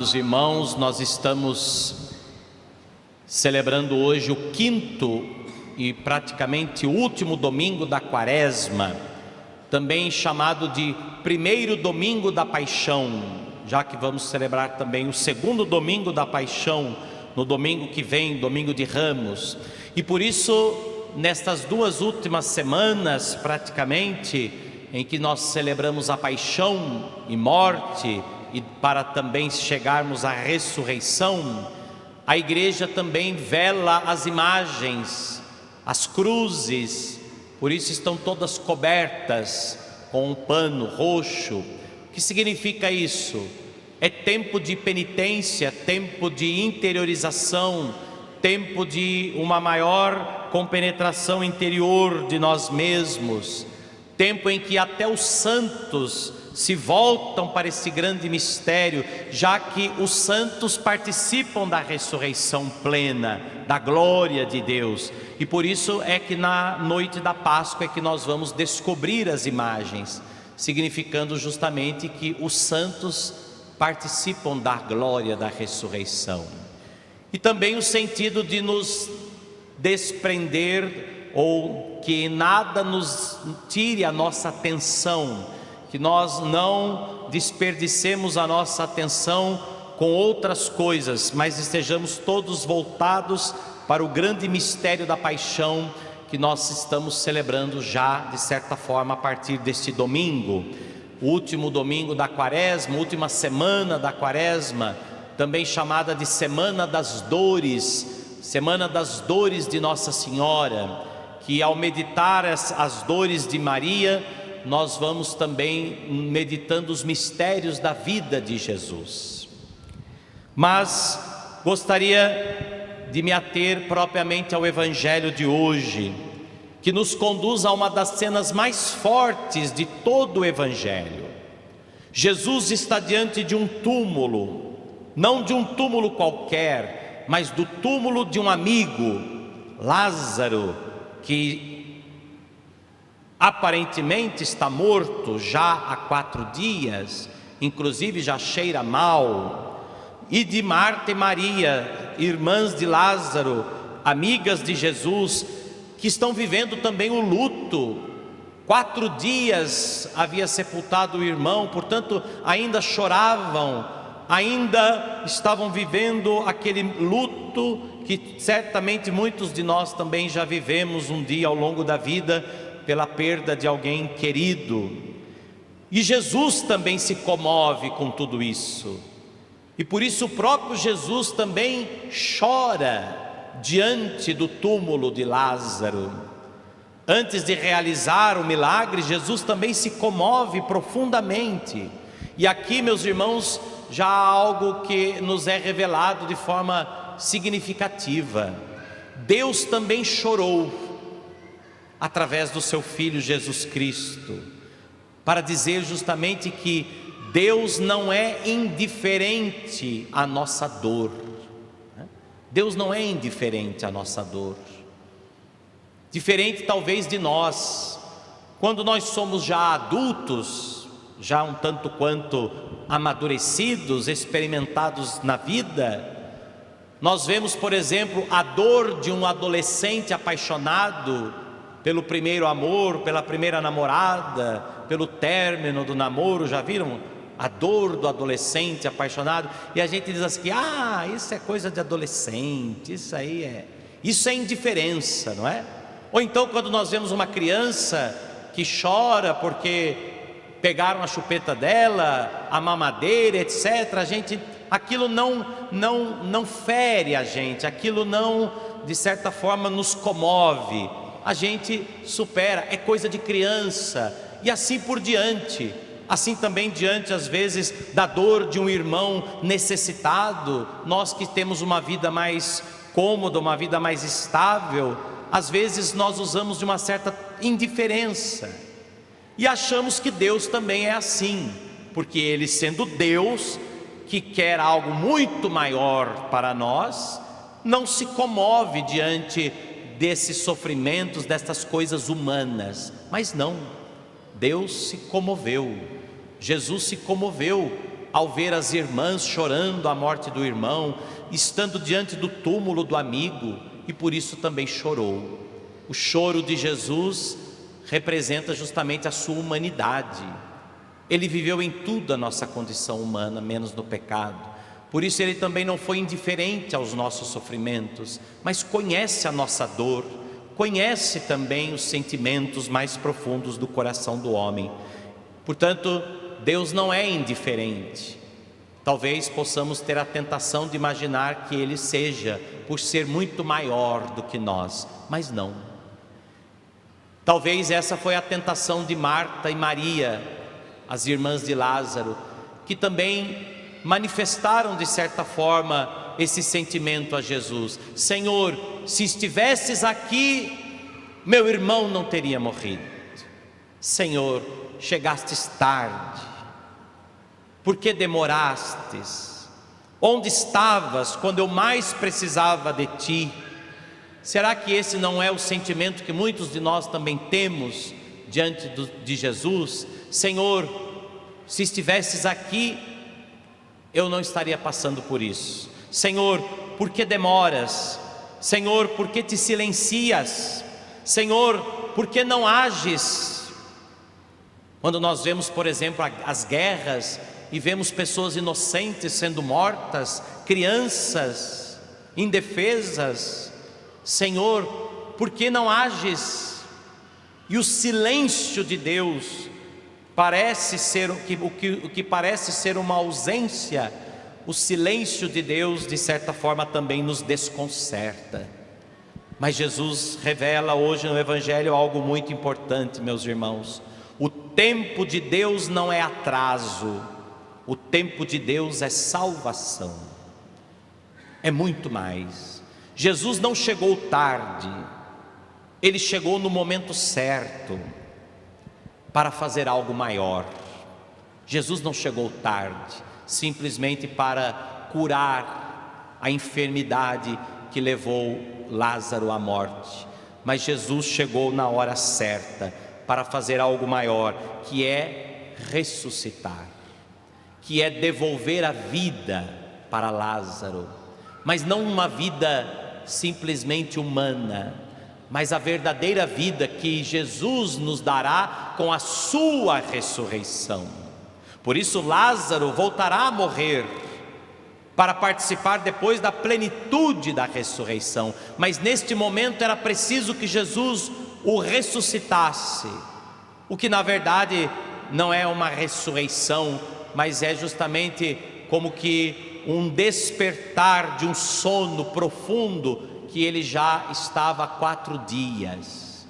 Meus irmãos, nós estamos celebrando hoje o quinto e praticamente o último domingo da Quaresma, também chamado de primeiro domingo da Paixão, já que vamos celebrar também o segundo domingo da Paixão, no domingo que vem, domingo de Ramos. E por isso, nestas duas últimas semanas, praticamente, em que nós celebramos a Paixão e Morte, e para também chegarmos à ressurreição, a igreja também vela as imagens, as cruzes, por isso estão todas cobertas com um pano roxo. O que significa isso? É tempo de penitência, tempo de interiorização, tempo de uma maior compenetração interior de nós mesmos, tempo em que até os santos se voltam para esse grande mistério, já que os santos participam da ressurreição plena, da glória de Deus. E por isso é que na noite da Páscoa é que nós vamos descobrir as imagens, significando justamente que os santos participam da glória da ressurreição. E também o sentido de nos desprender, ou que nada nos tire a nossa atenção, que nós não desperdicemos a nossa atenção com outras coisas, mas estejamos todos voltados para o grande mistério da paixão que nós estamos celebrando já, de certa forma, a partir deste domingo, o último domingo da Quaresma, última semana da Quaresma, também chamada de Semana das Dores de Nossa Senhora, que ao meditar as dores de Maria, nós vamos também meditando os mistérios da vida de Jesus. Mas gostaria de me ater propriamente ao Evangelho de hoje, que nos conduz a uma das cenas mais fortes de todo o Evangelho. Jesus está diante de um túmulo, não de um túmulo qualquer, mas do túmulo de um amigo, Lázaro, que aparentemente está morto já há 4 dias, inclusive já cheira mal, e de Marta e Maria, irmãs de Lázaro, amigas de Jesus, que estão vivendo também o luto. 4 dias havia sepultado o irmão, portanto ainda choravam, ainda estavam vivendo aquele luto que certamente muitos de nós também já vivemos um dia ao longo da vida, pela perda de alguém querido. E Jesus também se comove com tudo isso, e por isso o próprio Jesus também chora diante do túmulo de Lázaro. Antes de realizar o milagre, Jesus também se comove profundamente. E aqui, meus irmãos, já há algo que nos é revelado de forma significativa. Deus também chorou através do seu Filho Jesus Cristo, para dizer justamente que Deus não é indiferente à nossa dor. Deus não é indiferente à nossa dor. Diferente talvez de nós, quando nós somos já adultos, já um tanto quanto amadurecidos, experimentados na vida, nós vemos, por exemplo, a dor de um adolescente apaixonado pelo primeiro amor, pela primeira namorada, pelo término do namoro. Já viram a dor do adolescente apaixonado? E a gente diz assim, isso é coisa de adolescente, isso é indiferença, não é? Ou então quando nós vemos uma criança que chora porque pegaram a chupeta dela, a mamadeira, etc., aquilo não fere a gente, aquilo não, de certa forma, nos comove. A gente supera, é coisa de criança, e assim por diante. Assim também diante, às vezes, da dor de um irmão necessitado, nós que temos uma vida mais cômoda, uma vida mais estável, às vezes nós usamos de uma certa indiferença, e achamos que Deus também é assim, porque Ele, sendo Deus, que quer algo muito maior para nós, não se comove diante desses sofrimentos, destas coisas humanas. Mas não, Deus se comoveu, Jesus se comoveu ao ver as irmãs chorando a morte do irmão, estando diante do túmulo do amigo, e por isso também chorou. O choro de Jesus representa justamente a sua humanidade. Ele viveu em tudo a nossa condição humana, menos no pecado. Por isso ele também não foi indiferente aos nossos sofrimentos, mas conhece a nossa dor, conhece também os sentimentos mais profundos do coração do homem. Portanto, Deus não é indiferente. Talvez possamos ter a tentação de imaginar que Ele seja, por ser muito maior do que nós, mas não. Talvez essa foi a tentação de Marta e Maria, as irmãs de Lázaro, que também manifestaram de certa forma esse sentimento a Jesus. Senhor, se estivesses aqui, meu irmão não teria morrido. Senhor, chegastes tarde, por que demorastes? Onde estavas quando eu mais precisava de ti? Será que esse não é o sentimento que muitos de nós também temos diante de Jesus? Senhor, se estivesses aqui, eu não estaria passando por isso. Senhor, por que demoras? Senhor, por que te silencias? Senhor, por que não ages? Quando nós vemos, por exemplo, as guerras e vemos pessoas inocentes sendo mortas, crianças indefesas, Senhor, por que não ages? E o silêncio de Deus parece ser o que parece ser uma ausência. O silêncio de Deus de certa forma também nos desconcerta. Mas Jesus revela hoje no Evangelho algo muito importante, meus irmãos. O tempo de Deus não é atraso, o tempo de Deus é salvação, é muito mais. Jesus não chegou tarde, Ele chegou no momento certo para fazer algo maior. Jesus não chegou tarde, simplesmente para curar a enfermidade que levou Lázaro à morte, mas Jesus chegou na hora certa para fazer algo maior, que é ressuscitar, que é devolver a vida para Lázaro, mas não uma vida simplesmente humana, mas a verdadeira vida que Jesus nos dará com a sua ressurreição. Por isso Lázaro voltará a morrer para participar depois da plenitude da ressurreição, mas neste momento era preciso que Jesus o ressuscitasse, o que na verdade não é uma ressurreição, mas é justamente como que um despertar de um sono profundo que ele já estava há 4 dias.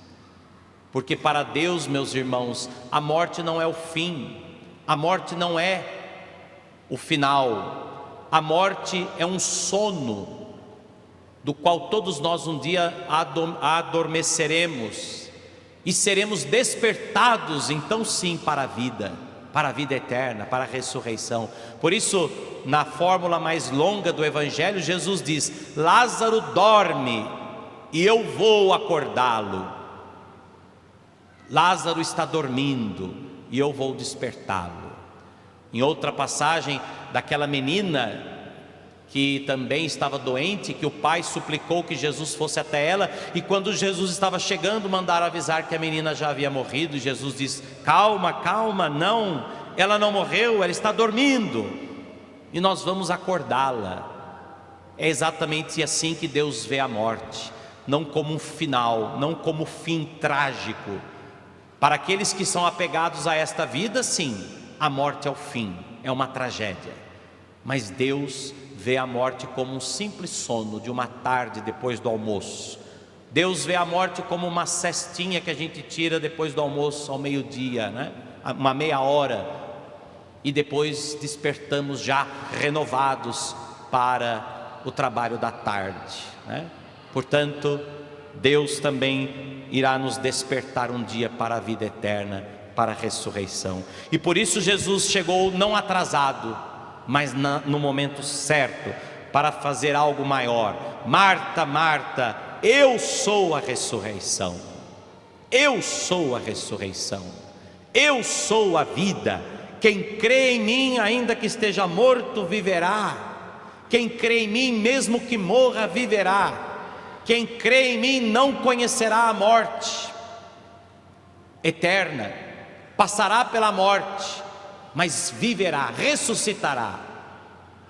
Porque para Deus, meus irmãos, a morte não é o fim, a morte não é o final, a morte é um sono do qual todos nós um dia adormeceremos e seremos despertados então sim para a vida eterna, para a ressurreição. Por isso, na fórmula mais longa do Evangelho, Jesus diz: Lázaro dorme e eu vou acordá-lo. Lázaro está dormindo e eu vou despertá-lo. Em outra passagem daquela menina que também estava doente, que o pai suplicou que Jesus fosse até ela, e quando Jesus estava chegando, mandaram avisar que a menina já havia morrido, e Jesus diz: calma, calma, não, ela não morreu, ela está dormindo, e nós vamos acordá-la. É exatamente assim que Deus vê a morte, não como um final, não como fim trágico. Para aqueles que são apegados a esta vida, sim, a morte é o fim, é uma tragédia, mas Deus vê a morte como um simples sono de uma tarde depois do almoço. Deus vê a morte como uma cestinha que a gente tira depois do almoço ao meio-dia, né? Uma meia hora, e depois despertamos já renovados para o trabalho da tarde, né? Portanto, Deus também irá nos despertar um dia para a vida eterna, para a ressurreição. E por isso Jesus chegou não atrasado, mas no momento certo, para fazer algo maior. Marta, Marta, eu sou a ressurreição, eu sou a ressurreição, eu sou a vida. Quem crê em mim, ainda que esteja morto, viverá. Quem crê em mim, mesmo que morra, viverá. Quem crê em mim não conhecerá a morte eterna, passará pela morte, mas viverá, ressuscitará.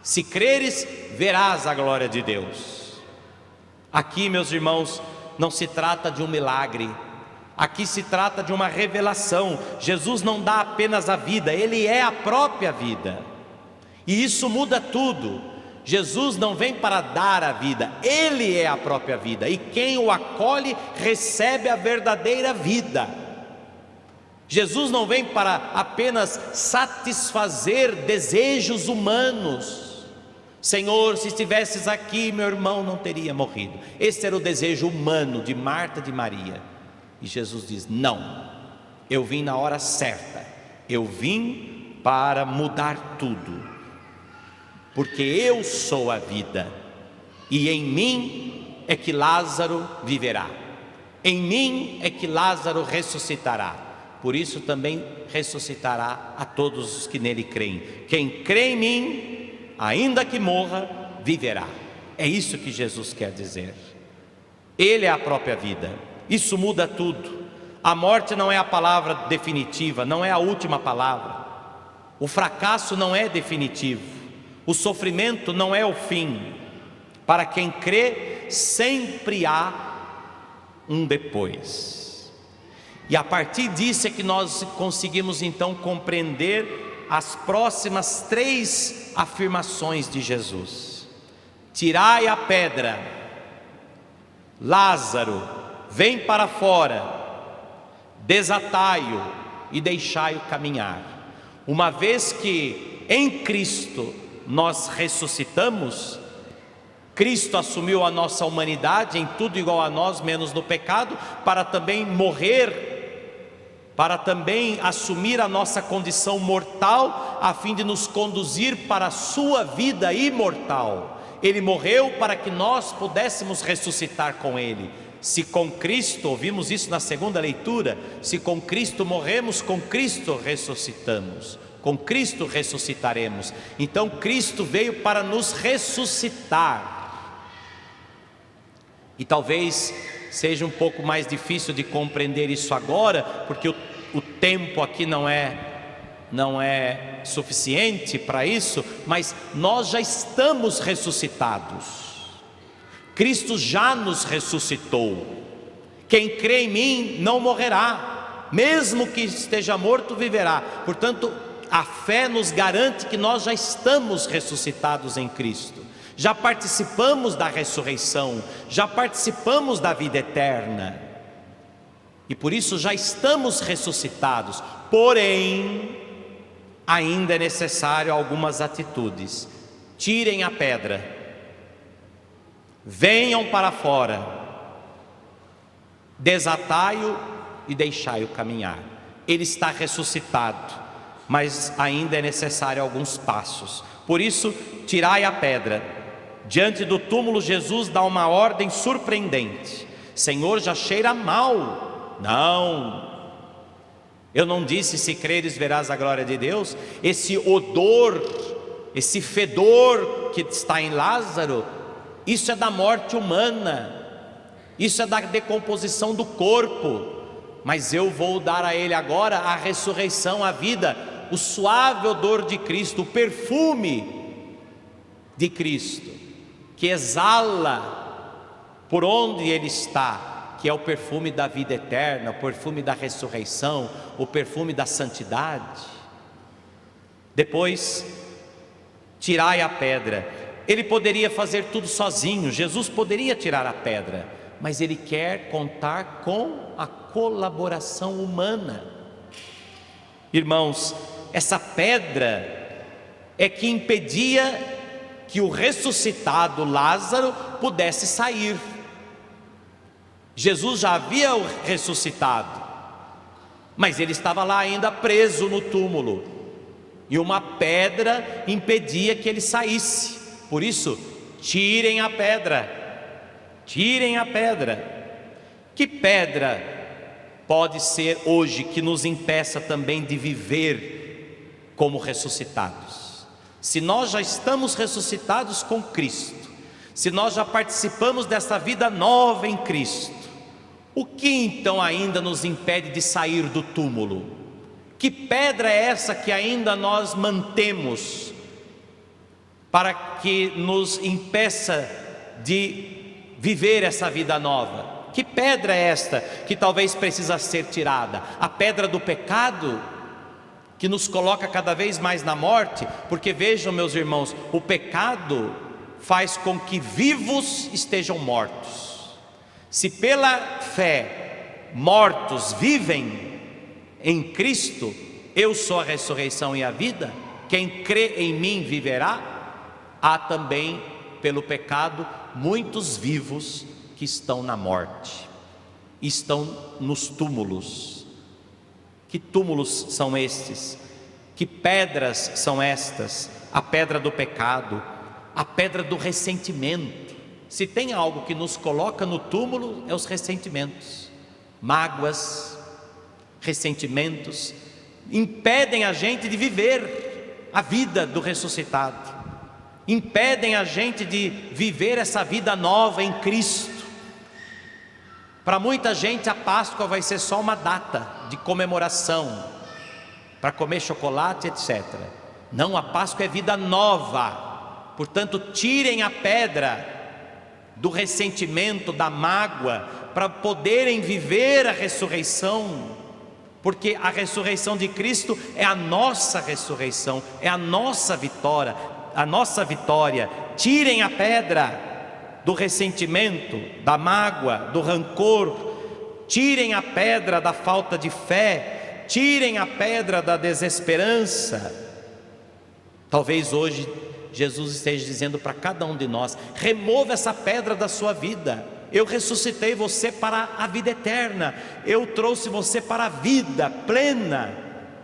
Se creres, verás a glória de Deus. Aqui, meus irmãos, não se trata de um milagre, aqui se trata de uma revelação. Jesus não dá apenas a vida, Ele é a própria vida, e isso muda tudo. Jesus não vem para dar a vida, Ele é a própria vida, e quem o acolhe recebe a verdadeira vida. Jesus não vem para apenas satisfazer desejos humanos. Senhor, se estivesses aqui, meu irmão não teria morrido. Esse era o desejo humano de Marta e de Maria. E Jesus diz: não, eu vim na hora certa, eu vim para mudar tudo, porque eu sou a vida, e em mim é que Lázaro viverá, em mim é que Lázaro ressuscitará. Por isso também ressuscitará a todos os que nele creem. Quem crê em mim, ainda que morra, viverá. É isso que Jesus quer dizer. Ele é a própria vida. Isso muda tudo. A morte não é a palavra definitiva, não é a última palavra. O fracasso não é definitivo. O sofrimento não é o fim. Para quem crê, sempre há um depois. E a partir disso é que nós conseguimos então compreender as próximas 3 afirmações de Jesus. Tirai a pedra. Lázaro, vem para fora. Desatai-o e deixai-o caminhar. Uma vez que em Cristo nós ressuscitamos, Cristo assumiu a nossa humanidade em tudo igual a nós, menos no pecado, para também morrer, para também assumir a nossa condição mortal, a fim de nos conduzir para a sua vida imortal. Ele morreu para que nós pudéssemos ressuscitar com Ele. Se com Cristo, ouvimos isso na segunda leitura, se com Cristo morremos, com Cristo ressuscitamos, com Cristo ressuscitaremos. Então Cristo veio para nos ressuscitar. E talvez seja um pouco mais difícil de compreender isso agora, porque o tempo aqui não é suficiente para isso, mas nós já estamos ressuscitados. Cristo já nos ressuscitou. Quem crê em mim não morrerá, mesmo que esteja morto, viverá. Portanto, a fé nos garante que nós já estamos ressuscitados em Cristo. Já participamos da ressurreição, já participamos da vida eterna, e por isso já estamos ressuscitados. Porém, ainda é necessário algumas atitudes. Tirem a pedra, venham para fora, desatai-o e deixai-o caminhar. Ele está ressuscitado, mas ainda é necessário alguns passos. Por isso, tirai a pedra. Diante do túmulo, Jesus dá uma ordem surpreendente. Senhor, já cheira mal. Não, eu não disse: se creres verás a glória de Deus. Esse odor, esse fedor que está em Lázaro, isso é da morte humana, isso é da decomposição do corpo. Mas eu vou dar a ele agora a ressurreição, a vida, o suave odor de Cristo, o perfume de Cristo, que exala por onde Ele está, que é o perfume da vida eterna, o perfume da ressurreição, o perfume da santidade. Depois, tirai a pedra. Ele poderia fazer tudo sozinho, Jesus poderia tirar a pedra, mas Ele quer contar com a colaboração humana. Irmãos, essa pedra é que impedia que o ressuscitado Lázaro pudesse sair. Jesus já havia o ressuscitado, mas ele estava lá ainda preso no túmulo, e uma pedra impedia que ele saísse. Por isso, tirem a pedra, tirem a pedra. Que pedra pode ser hoje que nos impeça também de viver como ressuscitados. Se nós já estamos ressuscitados com Cristo, se nós já participamos dessa vida nova em Cristo, o que então ainda nos impede de sair do túmulo? Que pedra é essa que ainda nós mantemos para que nos impeça de viver essa vida nova? Que pedra é esta que talvez precisa ser tirada? A pedra do pecado, que nos coloca cada vez mais na morte? Porque vejam, meus irmãos, o pecado faz com que vivos estejam mortos. Se pela fé mortos vivem em Cristo, eu sou a ressurreição e a vida, quem crê em mim viverá. Há também pelo pecado muitos vivos que estão na morte, estão nos túmulos. Que túmulos são estes? Que pedras são estas? A pedra do pecado, a pedra do ressentimento. Se tem algo que nos coloca no túmulo, é os ressentimentos. Mágoas, ressentimentos impedem a gente de viver a vida do ressuscitado, impedem a gente de viver essa vida nova em Cristo. Para muita gente a Páscoa vai ser só uma data de comemoração, para comer chocolate, etc. Não, a Páscoa é vida nova. Portanto, tirem a pedra do ressentimento, da mágoa, para poderem viver a ressurreição, porque a ressurreição de Cristo é a nossa ressurreição, é a nossa vitória, Tirem a pedra do ressentimento, da mágoa, do rancor, tirem a pedra da falta de fé, tirem a pedra da desesperança. Talvez hoje Jesus esteja dizendo para cada um de nós: remova essa pedra da sua vida. Eu ressuscitei você para a vida eterna, eu trouxe você para a vida plena,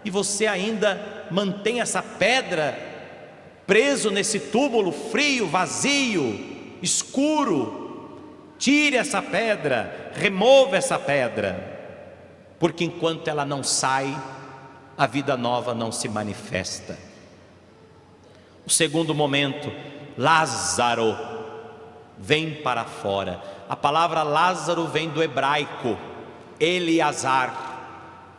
e você ainda mantém essa pedra preso nesse túmulo frio, vazio, escuro. Tire essa pedra, remova essa pedra, porque enquanto ela não sai, a vida nova não se manifesta. O segundo momento, Lázaro vem para fora. A palavra Lázaro vem do hebraico Eleazar.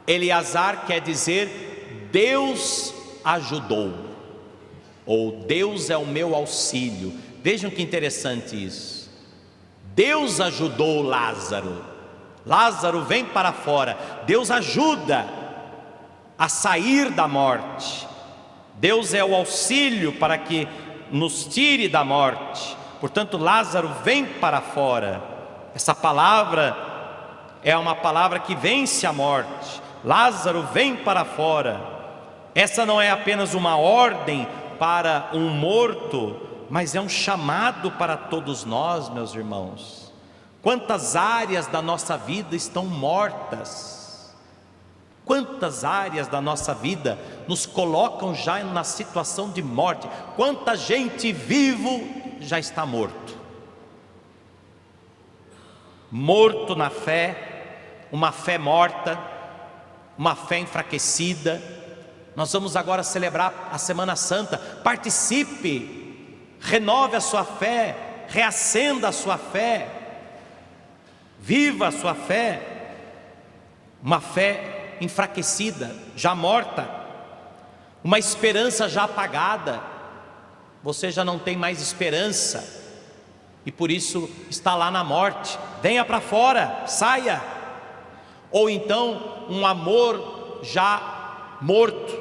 Eleazar quer dizer Deus ajudou, ou Deus é o meu auxílio. Vejam que interessante isso. Deus ajudou Lázaro. Lázaro vem para fora. Deus ajuda a sair da morte. Deus é o auxílio para que nos tire da morte. Portanto, Lázaro vem para fora. Essa palavra é uma palavra que vence a morte. Lázaro vem para fora. Essa não é apenas uma ordem para um morto, mas é um chamado para todos nós, meus irmãos. Quantas áreas da nossa vida estão mortas? Quantas áreas da nossa vida nos colocam já na situação de morte? Quanta gente vivo já está morto. Morto na fé, uma fé morta, uma fé enfraquecida. Nós vamos agora celebrar a Semana Santa. Participe, renove a sua fé, reacenda a sua fé, viva a sua fé. Uma fé enfraquecida, já morta, uma esperança já apagada. Você já não tem mais esperança e por isso está lá na morte. Venha para fora, saia. Ou então um amor já morto,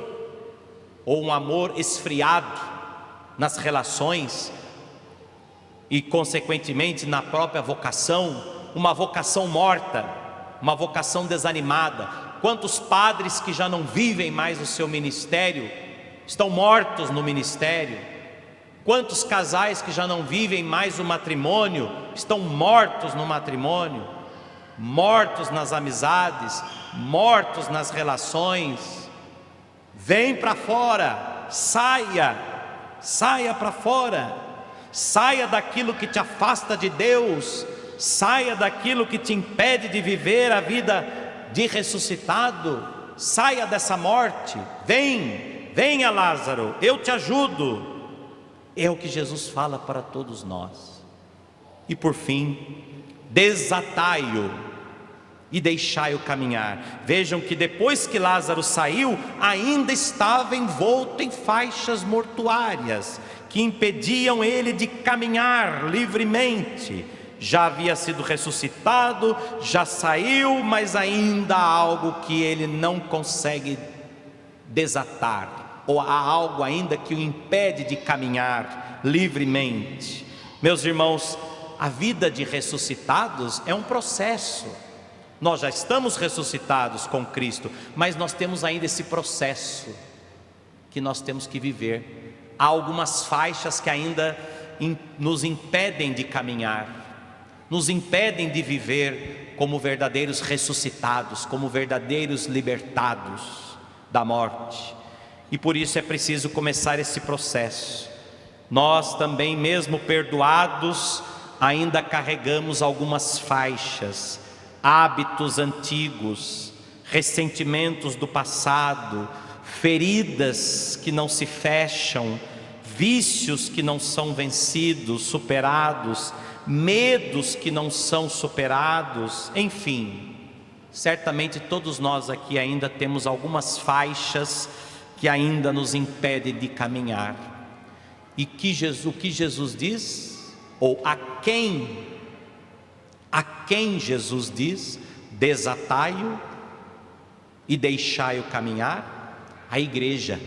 ou um amor esfriado nas relações e consequentemente na própria vocação, uma vocação morta, uma vocação desanimada. Quantos padres que já não vivem mais o seu ministério estão mortos no ministério? Quantos casais que já não vivem mais o matrimônio estão mortos no matrimônio, mortos nas amizades, mortos nas relações? Vem para fora, saia para fora, saia daquilo que te afasta de Deus, saia daquilo que te impede de viver a vida de ressuscitado, saia dessa morte. Vem venha Lázaro, eu te ajudo. É o que Jesus fala para todos nós. E por fim, desatai-o e deixai-o caminhar. Vejam que depois que Lázaro saiu, ainda estava envolto em faixas mortuárias, que impediam ele de caminhar livremente. Já havia sido ressuscitado, já saiu, mas ainda há algo que ele não consegue desatar, ou há algo ainda que o impede de caminhar livremente. Meus irmãos, a vida de ressuscitados é um processo. Nós já estamos ressuscitados com Cristo, mas nós temos ainda esse processo que nós temos que viver. Há algumas faixas que ainda nos impedem de caminhar, nos impedem de viver como verdadeiros ressuscitados, como verdadeiros libertados da morte. E por isso é preciso começar esse processo. Nós também, mesmo perdoados, ainda carregamos algumas faixas, hábitos antigos, ressentimentos do passado, feridas que não se fecham, vícios que não são vencidos, superados, medos que não são superados, enfim, certamente todos nós aqui ainda temos algumas faixas que ainda nos impedem de caminhar. E o que Jesus diz, ou a quem Jesus diz, desatai-o e deixai-o caminhar? A igreja,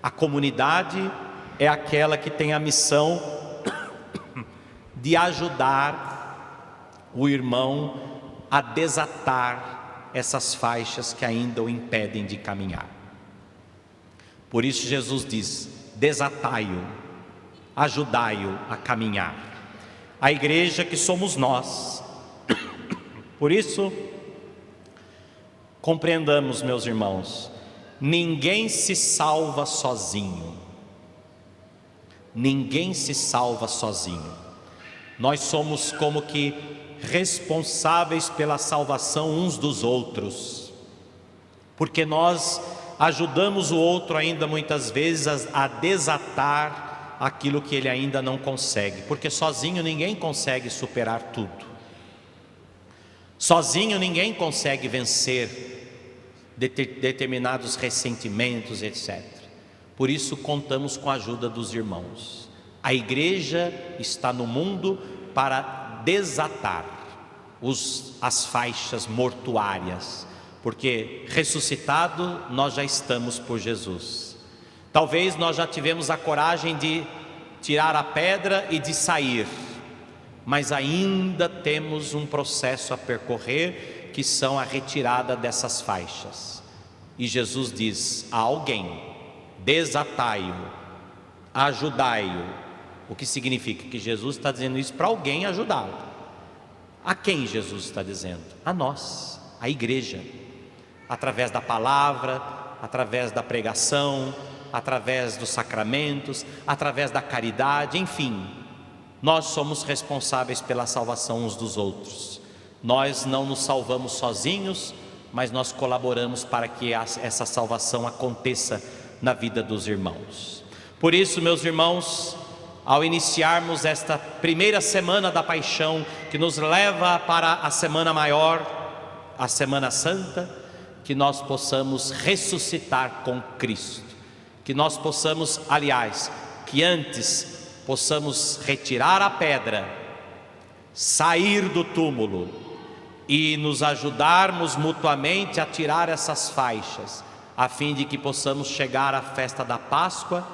a comunidade é aquela que tem a missão de ajudar o irmão a desatar essas faixas que ainda o impedem de caminhar. Por isso Jesus diz: desatai-o, ajudai-o a caminhar. A igreja que somos nós. Por isso, compreendamos, meus irmãos, ninguém se salva sozinho. Ninguém se salva sozinho. Nós somos como que responsáveis pela salvação uns dos outros, porque nós ajudamos o outro ainda muitas vezes a desatar aquilo que ele ainda não consegue, porque sozinho ninguém consegue superar tudo. Sozinho ninguém consegue vencer determinados ressentimentos, etc. Por isso contamos com a ajuda dos irmãos. A igreja está no mundo para desatar as faixas mortuárias, porque ressuscitado nós já estamos por Jesus. Talvez nós já tivemos a coragem de tirar a pedra e de sair, mas ainda temos um processo a percorrer, que são a retirada dessas faixas. E Jesus diz a alguém: desatai-o, ajudai-o. O que significa que Jesus está dizendo isso para alguém ajudá-lo. A quem Jesus está dizendo? A nós, a igreja, através da palavra, através da pregação, através dos sacramentos, através da caridade, enfim, nós somos responsáveis pela salvação uns dos outros. Nós não nos salvamos sozinhos, mas nós colaboramos para que essa salvação aconteça na vida dos irmãos. Por isso, meus irmãos, ao iniciarmos esta primeira semana da paixão, que nos leva para a semana maior, a Semana Santa, que nós possamos ressuscitar com Cristo, que nós possamos, aliás, que antes possamos retirar a pedra, sair do túmulo e nos ajudarmos mutuamente a tirar essas faixas, a fim de que possamos chegar à festa da Páscoa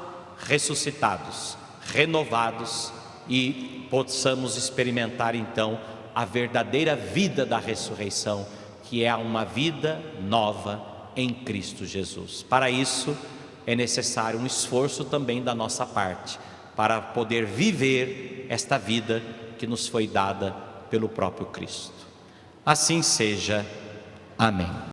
ressuscitados, renovados, e possamos experimentar então a verdadeira vida da ressurreição, que é uma vida nova em Cristo Jesus. Para isso é necessário um esforço também da nossa parte, para poder viver esta vida que nos foi dada pelo próprio Cristo. Assim seja. Amém.